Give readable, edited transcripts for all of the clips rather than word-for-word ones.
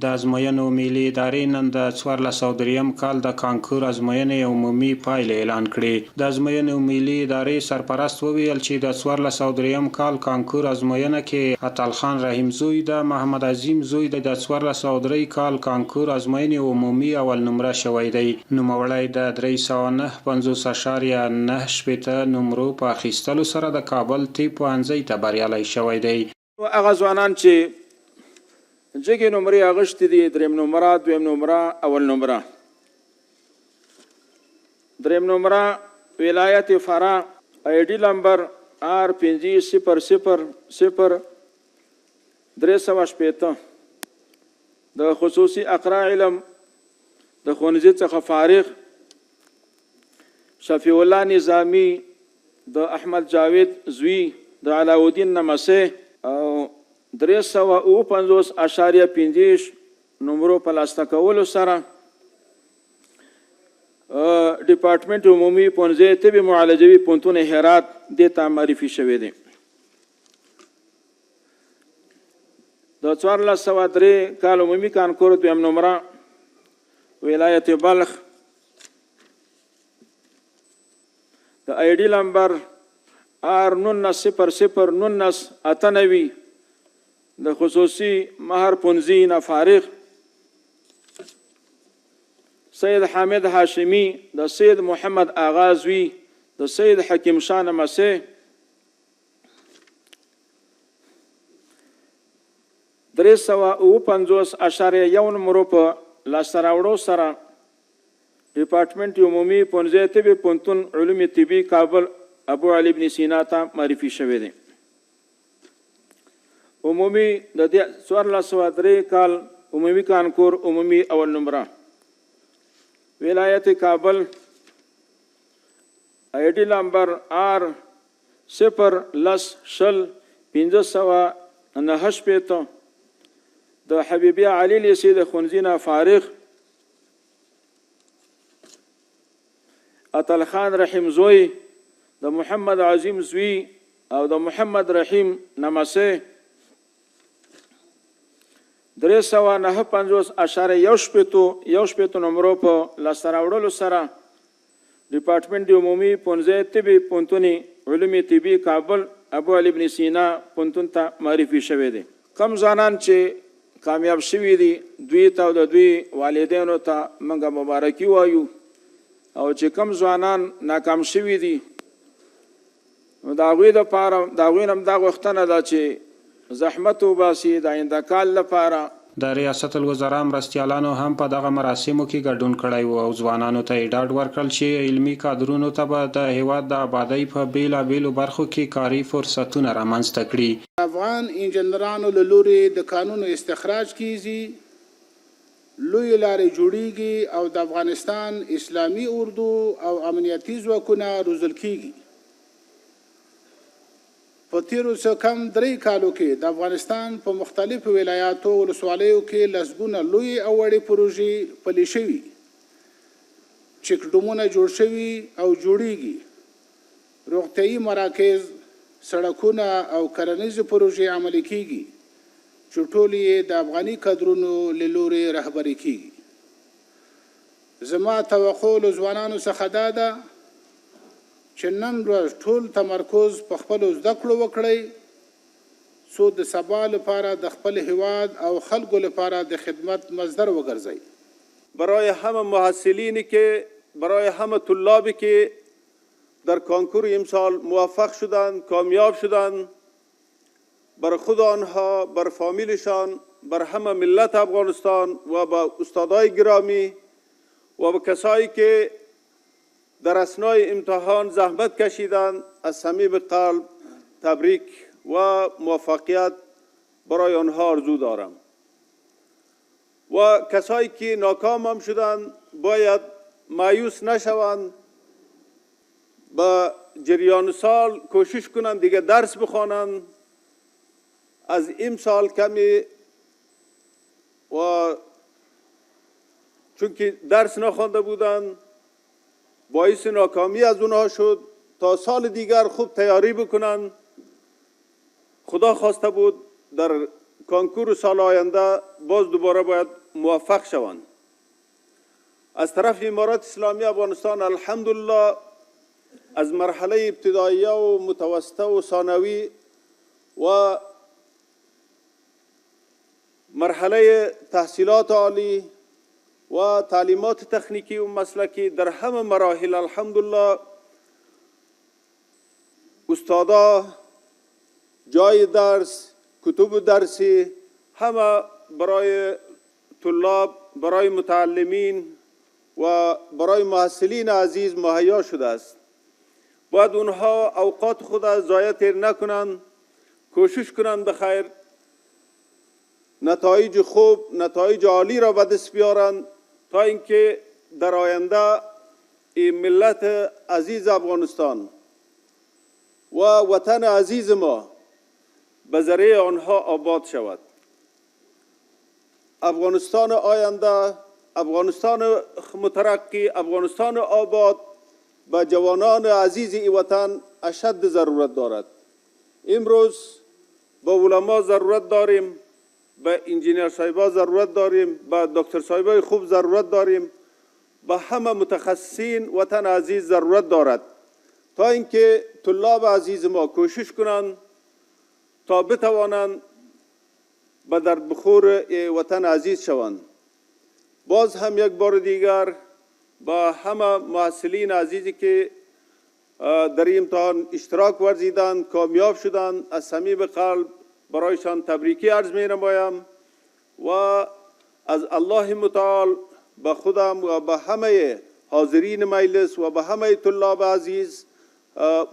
د ازموینو ملي ادارې نن د 1403 کال د کانکور ازموینې عمومي پایلې اعلان کړې. د ازموینو ملي ادارې سرپرست وویل چې د 1403 کال کانکور ازموینه کې عطل خان رحیم زوی د محمد عظیم زوی د 1403 کال کانکور ازموینې عمومي اول نمره شوی دی. نوموړی د 359.9 نمرو په اخیستلو سره د کابل طب پوهنځي ته بریالی شوی دی. هغه ځوانان چې جګې نمرې اغشتې دي، دریم نمره، دویم نمره، اول نمره. دریم نمره ولایت فراه، ID نمبر R50000350 د خصوصي اقرا علم د ښوونځي څخه فارغ شفیع الله نظامی د احمد جاوید زوی د علاؤالدین نمسی او 350.50 نمرو په لاسته کولو سره ډپارټمنټ عمومي پوهنځي طب معالجوي پوهنتون هرات دې ته معرفي شوی دی. د 1403 کال عمومي کانکور دویم نمره ولایت بلخ د ID نمبر R19001998 د خصوصي مهر پوهنځي نه فارغ سید حامد هاشمی د سید محمد آغا زوی د سید حکیم شاه نمسی 350.1 نمرو په لاسته راوړو سره ډپارټمنټ عمومي پوهنځي طب پوهنتون علوم طبي کابل ابو علي ابن سینا ته معرفي شوی دی. عمومي د 1403 کال عمومي کانکور عمومي اول نمره ولایت کابل ID نمبر R0101598 د حبیبی علی لیسې د ښوونځي نه فارغ عطل خان رحیم زوی د محمد عظیم زوی او د محمد رحیم نمسی 359.1 نمرو په لاسته راوړلو سره ډپارټمنټ عمومي پوهنځي طب پوهنتون علوم طبي کابل ابو علي ابن سینا پوهنتون ته معرفي شوی دی. کم ځوانان چې کامیاب شوي دي دوی ته او د دوی والدینو ته موږ مبارکي وایو، او چې کم ځوانان ناکام شوي دي نو د هغوی دپاره د هغوی نه هم دا غوښتنه ده چې زحمت وباسي د آینده کال لپاره. د ریاست الوزرا مرستیالانو هم په دغه مراسمو کې ګډون کړی و او ځوانانو ته یې ډاډ ورکړل چې علمي کادرونو ته به د هیواد د آبادۍ په بیلابیلو برخو کې کاري فرصتونه رامنځته کړي. افغان انجنیرانو له لوري د کانونو استخراج کیږي، لوی لارې جوړیږي او د افغانستان اسلامي اردو او امنیتي ځواکونه روزل کیږي. په تیرو څه کم 3 کالو کې د افغانستان په مختلفو ولایاتو ولسوالیو کې لسګونه لوی او وړې پروژې پلي شوي، چک ډومونه جوړ شوي او جوړیږي، روغتیايي مراکز، سړکونه او کرنیزې پروژې عملي کیږي چې ټول یې د افغاني کادرونو له لوري رهبري کیږي. زما توقع له ځوانانو څخه دا ده چې نن ورځ ټول تمرکز په خپلو زده کړو وکړئ څو د سبا لپاره د خپل هیواد او خلکو لپاره د خدمت مصدر وګرځئ. برای همه محصلینی که برای همه طلابی که در کنکور امسال موفق شدند، کامیاب شدند، بر خود آنها، بر فامیلشان، بر همه ملت افغانستان و با استادای گرامی و با کسایی که در اثنای امتحان زحمت کشیدند از صمیم قلب تبریک و موفقیت برای آنها آرزو دارم. و کسایی که ناکام هم شدند باید مایوس نشوند، با جریان سال کوشش کنند دیگه درس بخوانند. از این سال کمی و چون که درس نخوانده بودند باعث ناکامی از اونها شد تا سال دیگر خوب تیاری بکنن. خدا خواسته بود در کانکور سال آینده باز دوباره باید موفق شوند. از طرف امارات اسلامی افغانستان الحمدلله از مرحله ابتداییه و متوسطه و ثانوی و مرحله تحصیلات عالی و تعلیمات تکنیکی و مسلکی در همه مراحل الحمدلله استادا، جای درس، کتب درسی همه برای طلاب، برای متعلمین و برای محصلین عزیز مهیا شده است. باید اونها اوقات خود از ضایع تیر نکنند، کوشش کنند بخیر نتایج خوب، نتایج عالی را به دست بیارند تا اینکه در آینده این ملت عزیز افغانستان و وطن عزیز ما به ذریعه آنها آباد شود. افغانستان آینده، افغانستان مترقی، افغانستان آباد به جوانان عزیز این وطن اشد ضرورت دارد. امروز به علما ضرورت داریم، به انجینیر صاحبا ضرورت داریم، به دکتر صاحبای خوب ضرورت داریم، به همه متخصصین وطن عزیز ضرورت دارد تا اینکه طلاب عزیز ما کوشش کنند تا بتوانند به درد بخور وطن عزیز شوند. باز هم یک بار دیگر با همه محصلین عزیزی که در امتحان اشتراک ورزیدند، کامیاب شدند، از صمیم قلب برایشان تبریکی عرض می نمایم و از الله متعال به خودم و به همه حاضرین مجلس و به همه طلاب عزیز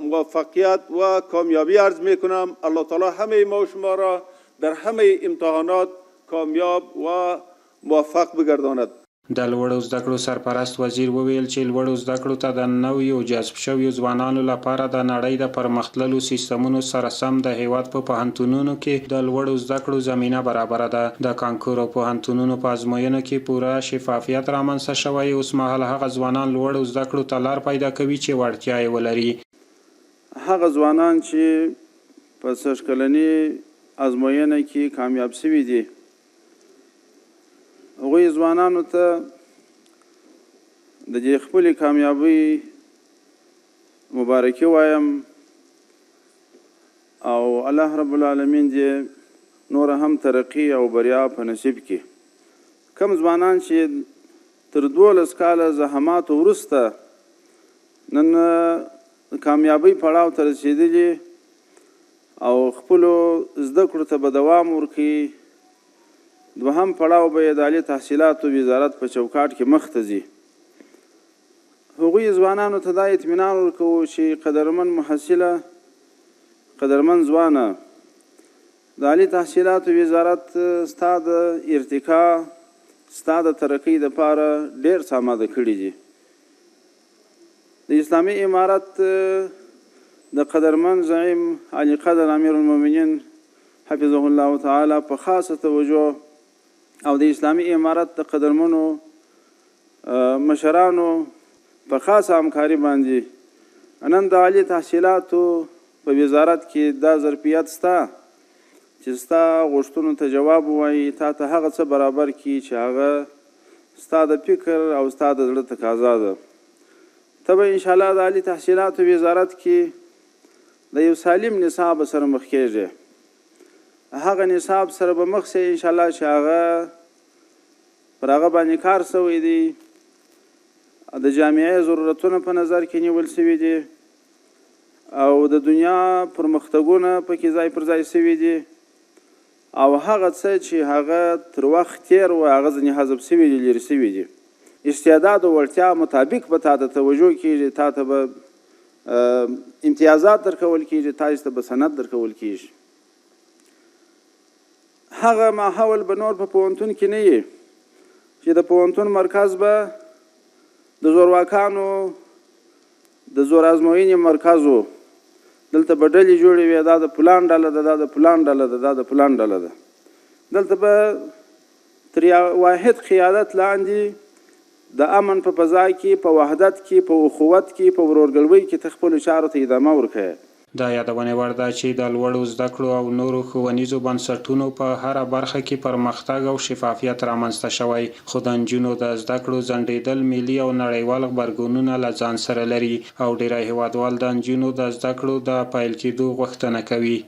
موفقیت و کامیابی عرض می کنم. الله تعالی همه ما و شما را در همه امتحانات کامیاب و موفق بگرداند. د لوړو زده کړو سرپرست وزیر وویل چې لوړو زده کړو ته د نویو جذب شویو ځوانانو لپاره د نړۍ د پرمختللو سیستمونو سره سم د هیواد په پوهنتونونو کې د لوړو زده کړو زمینه برابره ده. د کانکور او پوهنتونونو په ازموینو کې پوره شفافیت رامنځته شوی. اوس مهال هغه ځوانان لوړو زده کړو ته لار پیدا کوي چې وړتیا یې ولري. هغه ځوانان چې په سږ کلني ازموینه کې کامیاب شوي دي هغوی ځوانانو ته د دې خپلې کامیابۍ مبارکي وایم او الله رب العالمین دې نور هم ترقي او بریا په نصیب کړي. کم ځوانان چې تر 12 کاله زحماتو وروسته نن کامیابۍ پړاو ته رسېدلي او خپلو زده کړو ته به دوام ورکړي، دوهم پړاو به یې د عالي تحصیلاتو وزارت په چوکاټ کې مخ ته ځي. هغوی ځوانانو ته دا اطمینان ورکوو چې قدرمن محصله، قدرمن ځوانه، د عالي تحصیلاتو وزارت ستا د ارتقا، ستا د ترقۍ دپاره ډېر څه آماده کړي دي. د اسلامي امارت د قدرمن زعیم علي قدر امیر المؤمنین حفظه الله تعالی په خاصه توجه او د اسلامي امارت د قدرمنو مشرانو په خاصه همکاري باندې نن د عالي تحصیلاتو په وزارت کې دا ظرفیت ستا چې ستا غوښتنو ته جواب ووایي، تا ته هغه څه برابر کړي چې هغه ستا د فکر او ستا د زړه تقاضا ده. ته به انشاءالله د عالي تحصیلاتو وزارت کې د یو سالم نصاب سره مخ کېږي. هغه نصاب سره به مخ سي انشاءالله چې هغه پر هغه باندې کار شوی دی، د جامعې ضرورتونه په نظر کې نیول شوي دي او د دنیا پرمختګونه پکې ځای پر ځای شوي دي او هغه څه چې هغه تر وخت تیر و هغه ځینې حذف شوي دي، لرې شوي دي. استعداد او وړتیا مطابق به تا ته توجه کېږي، تا ته به امتیازات درکول کېږي، تاسو ته به سند درکول کېږي. هغه ماحول به نور په پوهنتون کې نه وي چې د پوهنتون مرکز به د زورواکانو د زور ازموینې مرکز و. دلته به ډلې جوړې وي، دا د فلان ډله ده، دا د فلان ډله ده، دا د فلان ډله ده. دلته به تر واحد قیادت لاندې د امن په فضا کې، په وحدت کې، په اخوت کې، په ورورګلوۍ کې ته خپلو چارو ته ادامه ورکوې. دا یادونه وړ ده چې د لوړو زده کړو او نورو ښوونیزو بنسټونو په هره برخه کې پرمختګ او شفافیت رامنځته شوی، خو د نجونو د زده کړو ځنډېدل ملي او نړیوال غبرګونونه له ځان سره لري او ډیری هیوادوال د نجونو د زده کړو د پیل کېدو غوښتنه کوي.